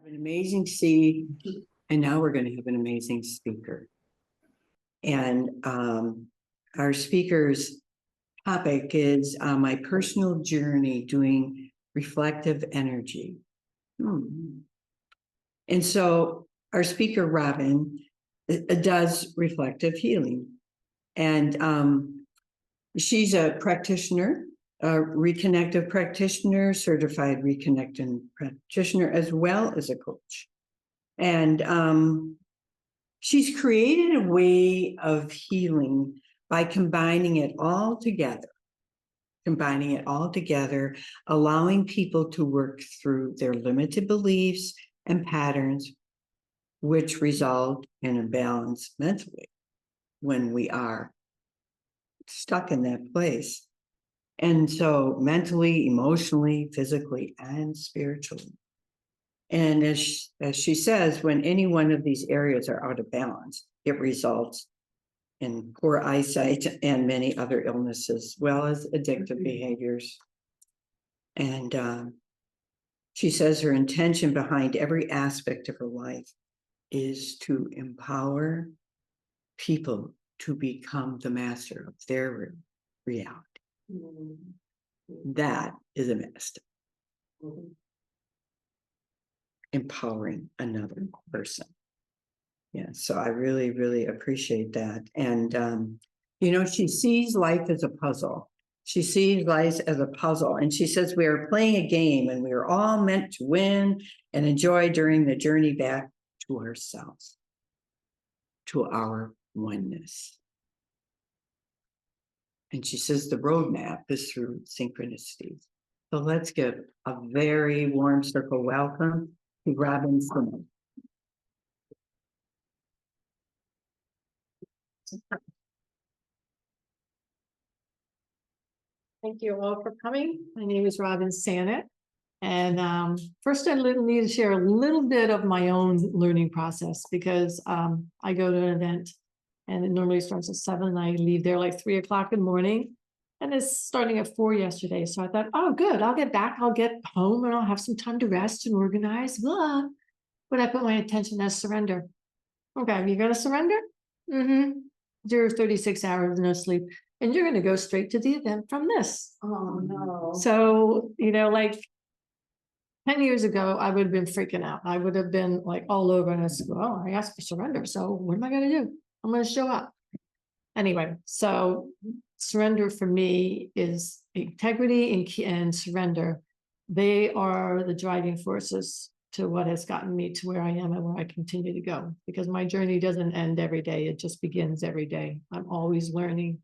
An amazing seed, and now we're going to have an amazing speaker. And our speaker's topic is my personal journey doing reflective energy. And so our speaker, Robin, does reflective healing. And she's a practitioner, a reconnective practitioner, certified reconnecting practitioner, as well as a coach. And she's created a way of healing by combining it all together, allowing people to work through their limited beliefs and patterns, which result in a balance mentally when we are stuck in that place. And so mentally, emotionally, physically, and spiritually. And as she says, when any one of these areas are out of balance, it results in poor eyesight and many other illnesses, as well as addictive behaviors. And she says her intention behind every aspect of her life is to empower people to become the master of their reality. That is a master. Empowering another person. Yeah, so I really, really appreciate that. And, she sees life as a puzzle. She sees life as a puzzle. And she says we are playing a game and we are all meant to win and enjoy during the journey back to ourselves, to our oneness. And she says the roadmap is through synchronicities. So let's give a very warm circle welcome to Robin Sanet. Thank you all for coming. My name is Robin Sanet. And first I need to share a little bit of my own learning process because I go to an event and it normally starts at 7 and I leave there like 3 o'clock in the morning. And it's starting at 4 yesterday. So I thought, oh, good, I'll get back, I'll get home and I'll have some time to rest and organize. Blah. But I put my attention as surrender. Okay, you gonna surrender? You're 36 hours, no sleep. And you're gonna go straight to the event from this. Oh no. So, like 10 years ago, I would have been freaking out. I would have been like all over and I said, well, I asked for surrender. So what am I gonna do? I'm gonna show up. Anyway, so surrender for me is integrity and surrender. They are the driving forces to what has gotten me to where I am and where I continue to go, because my journey doesn't end every day. It just begins every day. I'm always learning,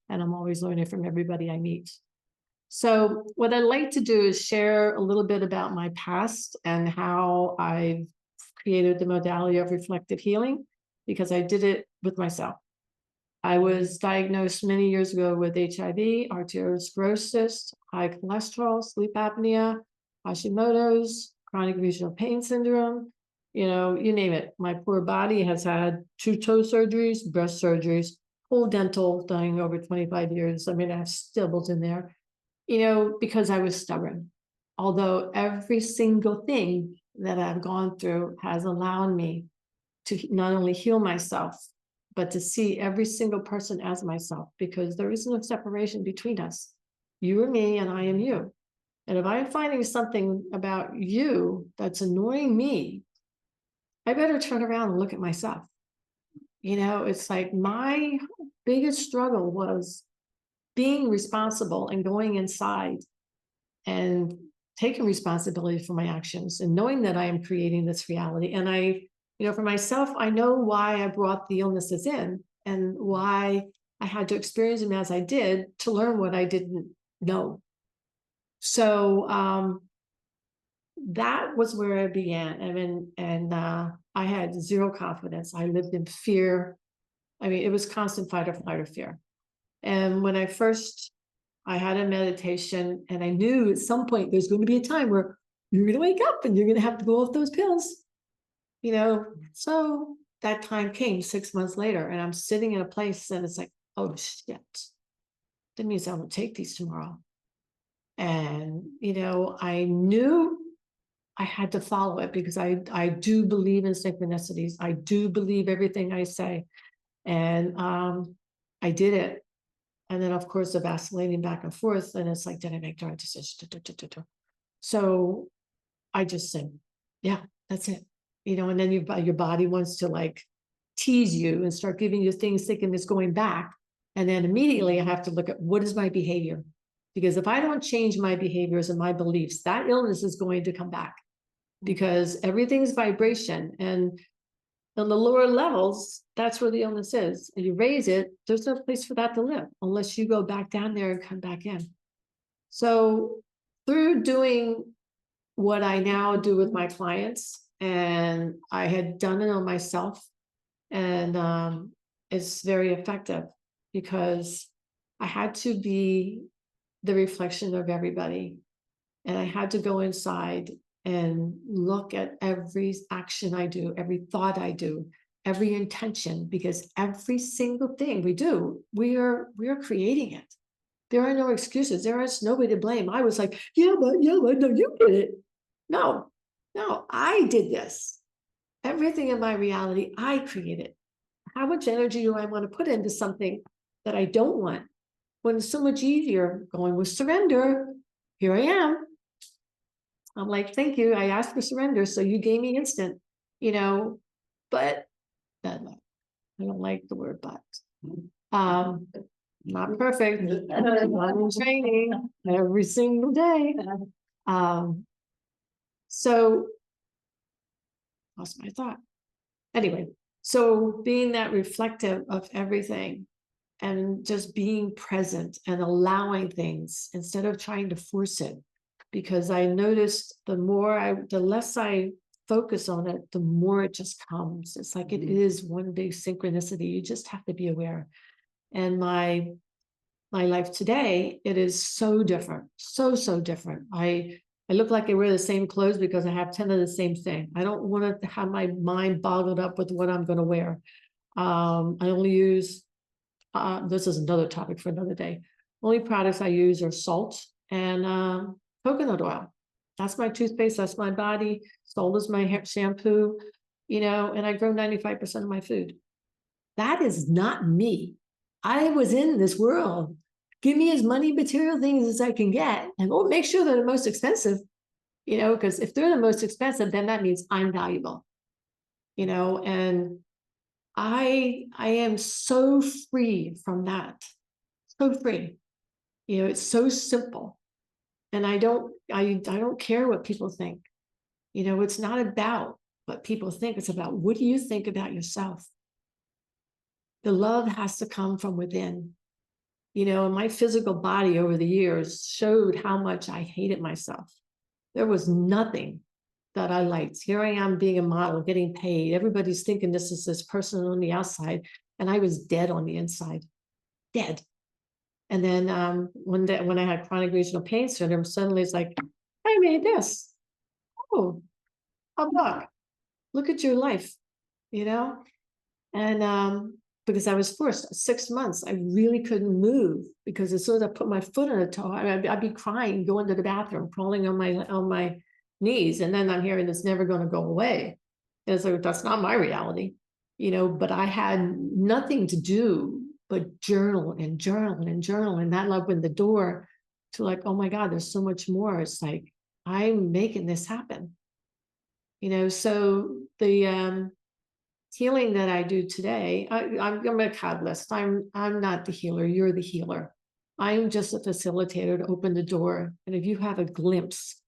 and I'm always learning from everybody I meet. So what I'd like to do is share a little bit about my past and how I've created the modality of reflective healing, because I did it with myself. I was diagnosed many years ago with HIV, arteriosclerosis, high cholesterol, sleep apnea, Hashimoto's, chronic regional pain syndrome, you name it. My poor body has had 2 toe surgeries, breast surgeries, whole dental done over 25 years. I mean, I have stibbles in there, because I was stubborn. Although every single thing that I've gone through has allowed me to not only heal myself, but to see every single person as myself, because there is no separation between us. You are me and I am you. And if I'm finding something about you that's annoying me, I better turn around and look at myself. It's like my biggest struggle was being responsible and going inside and taking responsibility for my actions and knowing that I am creating this reality. And for myself, I know why I brought the illnesses in and why I had to experience them as I did to learn what I didn't know. So that was where I began. I had zero confidence. I lived in fear. It was constant fight or fear. And when I had a meditation, and I knew at some point there's going to be a time where you're going to wake up and you're going to have to go off those pills. So that time came 6 months later, and I'm sitting in a place and it's like, oh shit, that means I'm gonna take these tomorrow. And I knew I had to follow it because I do believe in synchronicities. I do believe everything I say. And I did it. And then of course the vacillating back and forth. And it's like, did I make the right decision? So I just said, yeah, that's it. You know, and then your body wants to like tease you and start giving you things thinking it's going back. And then immediately I have to look at what is my behavior? Because if I don't change my behaviors and my beliefs, that illness is going to come back because everything's vibration. And on the lower levels, that's where the illness is. And you raise it, there's no place for that to live unless you go back down there and come back in. So through doing what I now do with my clients, and I had done it on myself, and it's very effective because I had to be the reflection of everybody. And I had to go inside and look at every action I do, every thought I do, every intention, because every single thing we do, we are creating it. There are no excuses. There is nobody to blame. I was like, yeah, but no, you did it. No, I did this. Everything in my reality, I created. How much energy do I want to put into something that I don't want? When it's so much easier going with surrender. Here I am. I'm like, thank you. I asked for surrender, so you gave me instant, you know, but I don't like the word but. Not perfect. I'm in training every single day. So lost my thought. Anyway, so being that reflective of everything and just being present and allowing things instead of trying to force it. Because I noticed the less I focus on it, the more it just comes. It's like it is one big synchronicity. You just have to be aware. And my life today, it is so different, so different. I look like I wear the same clothes because I have 10 of the same thing. I don't want to have my mind boggled up with what I'm going to wear. I only use, this is another topic for another day. Only products I use are salt and coconut oil. That's my toothpaste, that's my body. Salt is my hair shampoo, you know, and I grow 95% of my food. That is not me. I was in this world. Give me as many material things as I can get, and we'll make sure they're the most expensive, you know, because if they're the most expensive, then that means I'm valuable, you know, and I am so free from that. So free. You know, it's so simple. And I don't care what people think. You know, it's not about what people think. It's about what do you think about yourself? The love has to come from within. You know, my physical body over the years showed how much I hated myself. There was nothing that I liked. Here I am being a model, getting paid. Everybody's thinking this is this person on the outside. And I was dead on the inside, dead. And then one day when I had chronic regional pain syndrome, suddenly it's like, I made this. Oh, look at your life, you know? And because I was forced 6 months, I really couldn't move because as soon as I put my foot on a toe, I'd be crying, going to the bathroom, crawling on my knees. And then I'm hearing it's never going to go away. And it's like, that's not my reality, you know, but I had nothing to do but journal. And that opened the door to like, oh my God, there's so much more. It's like, I'm making this happen, you know? So the healing that I do today, I'm a catalyst. I'm not the healer. You're the healer. I'm just a facilitator to open the door. And if you have a glimpse,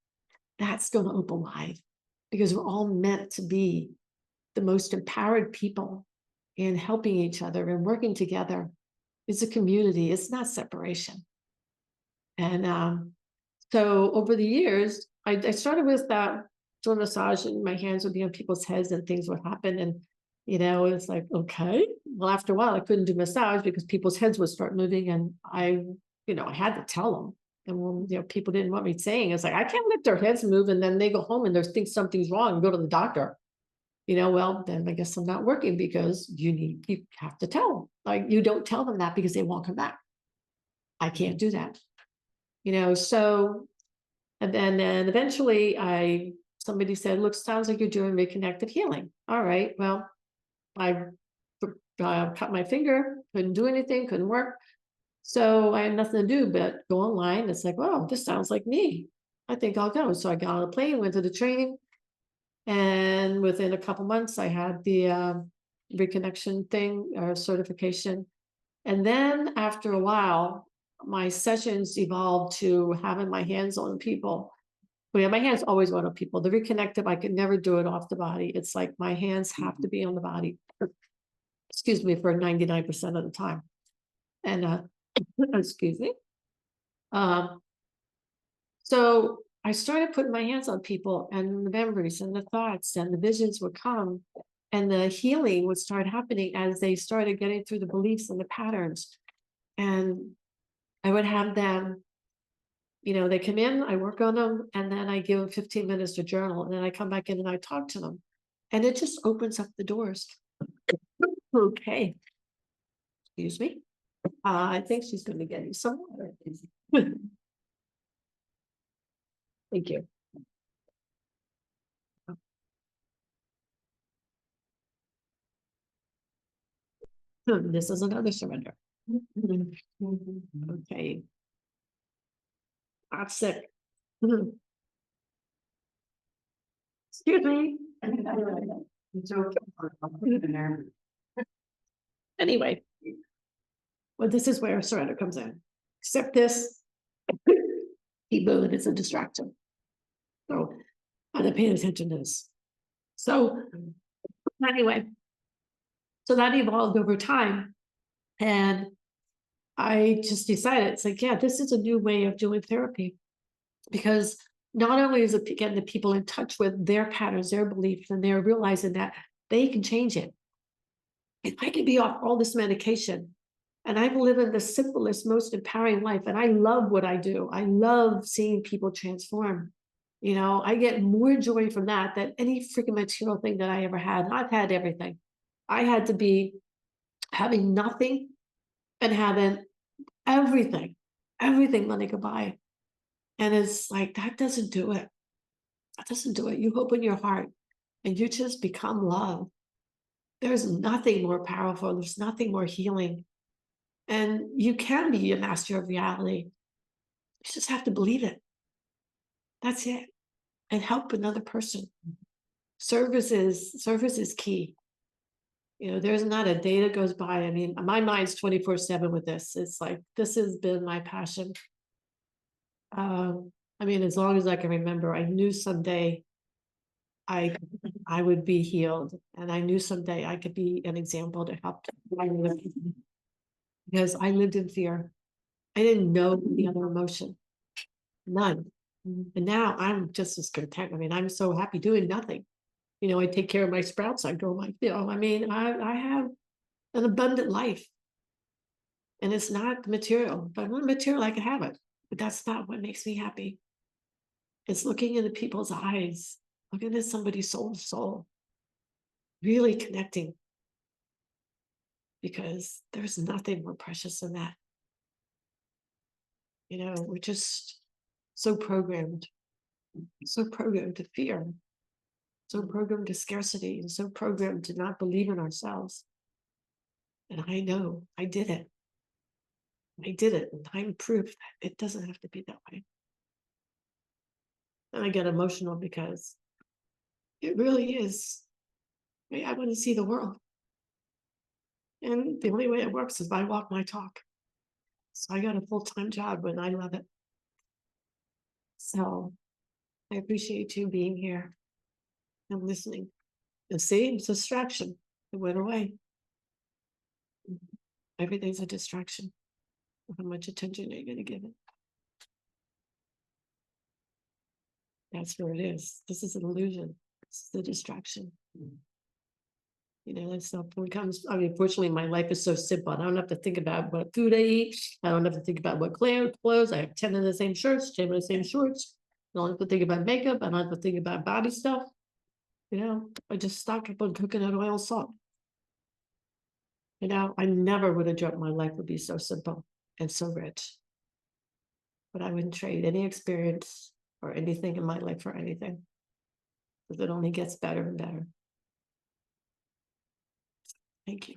that's going to open wide because we're all meant to be the most empowered people in helping each other and working together. It's a community. It's not separation. And so over the years, I started with that doing massage and my hands would be on people's heads and things would happen. And you know, it's like, okay. Well, after a while, I couldn't do massage because people's heads would start moving. And I had to tell them. And when, you know, people didn't want me saying, it's like, I can't let their heads move. And then they go home and they think something's wrong and go to the doctor. You know, well, then I guess I'm not working because you have to tell them. Like, you don't tell them that because they won't come back. I can't do that. You know, so, and then eventually I somebody said, look, sounds like you're doing reconnected healing. All right, well, I cut my finger, couldn't do anything, couldn't work. So I had nothing to do but go online. It's like, well, this sounds like me. I think I'll go. So I got on a plane, went to the training, and within a couple months, I had the reconnection thing or certification. And then after a while, my sessions evolved to having my hands on people. Well, yeah, my hands always went on people. The reconnective, I could never do it off the body. It's like my hands have to be on the body. Excuse me, for 99% of the time. And excuse me. So I started putting my hands on people, and the memories and the thoughts and the visions would come, and the healing would start happening as they started getting through the beliefs and the patterns. And I would have them, they come in, I work on them, and then I give them 15 minutes to journal, and then I come back in and I talk to them. And it just opens up the doors. Okay. Excuse me. I think she's going to get you some water. Thank you. This is another surrender. Okay. I'm sick. Excuse me. Anyway, well, this is where surrender comes in. Accept this. Keep moving. It's a distraction. So I'm not paying attention to this. So anyway, so that evolved over time. And I just decided, it's like, yeah, this is a new way of doing therapy. Because not only is it getting the people in touch with their patterns, their beliefs, and they're realizing that they can change it. If I can be off all this medication and I'm living the simplest, most empowering life, and I love what I do. I love seeing people transform. I get more joy from that than any freaking material thing that I ever had. And I've had everything. I had to be having nothing and having everything money could buy. And it's like, that doesn't do it. That doesn't do it. You open your heart and you just become love. There's nothing more powerful. There's nothing more healing. And you can be a master of reality. You just have to believe it. That's it. And help another person. Service is key. There's not a day that goes by. I mean, my mind's 24/7 with this. It's like, this has been my passion. I mean, as long as I can remember, I knew someday I would be healed, and I knew someday I could be an example to help because I lived in fear. I didn't know the other emotion, none. And now I'm just as content. I mean, I'm so happy doing nothing. I take care of my sprouts. I grow my, I mean, I have an abundant life, and it's not the material. If I want material, I can have it, but that's not what makes me happy. It's looking into people's eyes, looking at somebody's soul to soul, really connecting, because there's nothing more precious than that. We're just so programmed to fear, so programmed to scarcity, and so programmed to not believe in ourselves. And I know I did it. And I'm proof that it doesn't have to be that way. And I get emotional because it really is. I want to see the world. And the only way it works is I walk my talk. So I got a full-time job and I love it. So I appreciate you being here and listening. And see, it's a distraction. It went away. Everything's a distraction. How much attention are you going to give it? That's where it is. This is an illusion. This is a distraction. And so when it comes, I mean, fortunately, my life is so simple. I don't have to think about what food I eat. I don't have to think about what clothes. I have 10 of the same shirts, 10 of the same shorts. I don't have to think about makeup. I don't have to think about body stuff. I just stock up on coconut oil, salt. I never would have dreamt my life would be so simple and so rich. But I wouldn't trade any experience or anything in my life for anything. because it only gets better and better. Thank you.